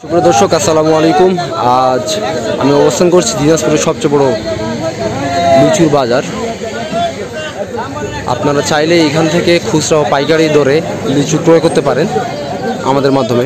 সুপ্রিয় দর্শক, আসসালামু আলাইকুম। আজ আমি অবস্থান করছি দিনাজপুরের সবচেয়ে বড় লিচুর বাজার। আপনারা চাইলে এখান থেকে খুচরা ও পাইকারি দরে লিচু ক্রয় করতে পারেন আমাদের মাধ্যমে।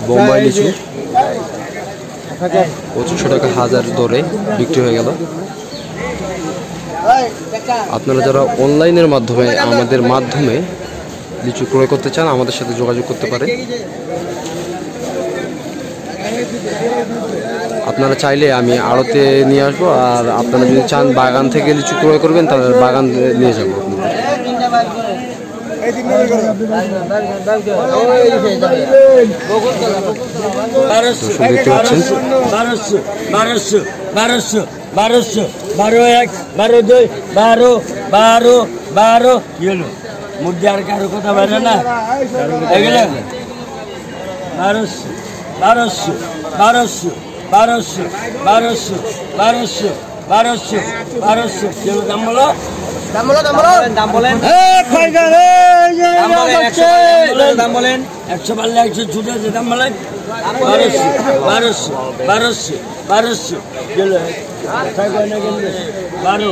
বোম্বাই লিচু 2500 টাকা হাজার দরে বিক্রি হয়ে গেল। আপনারা যারা অনলাইনের মাধ্যমে আমাদের মাধ্যমে লিচু ক্রয় করতে চান আমাদের সাথে যোগাযোগ করতে পারেন। আপনারা চাইলে আমি আড়তে নিয়ে আসবো, আর আপনারা যদি চান বাগান থেকে লিচু ক্রয় করবেন তাহলে বাগান নিয়ে যাবো। দেখতে পাচ্ছেন 1200 12 1 12 2 12 12 12 কি হলো মুদ্রা আর কারো কথা বাইরে না 1200 কিলো দাম বলো দাম বলেন 100 পারলে 100 ছুটে আছে দাম বলেন 1200 কিলো 12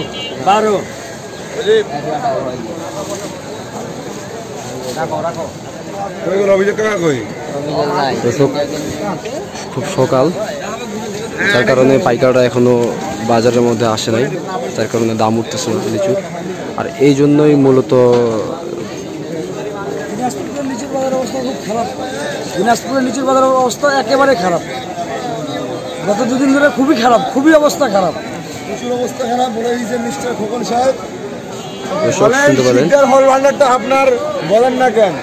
খুব সকাল, যার কারণে পাইকাররা এখনো বাজারের মধ্যে আসে নাই, যার কারণে দাম উঠতেছে লিচুর। আর এই জন্যই মূলত দিনাজপুরের লিচুর বাজারের অবস্থা একেবারে খারাপ। গত দুদিন ধরে খুবই খারাপ, খুবই অবস্থা খারাপ। লিচুর অবস্থা খারাপ বলে দিয়েছেন মিস্টার খোকন সাহেব। শুনতে পারেন হল ভান্ডারটা আপনার বলেন না কেন?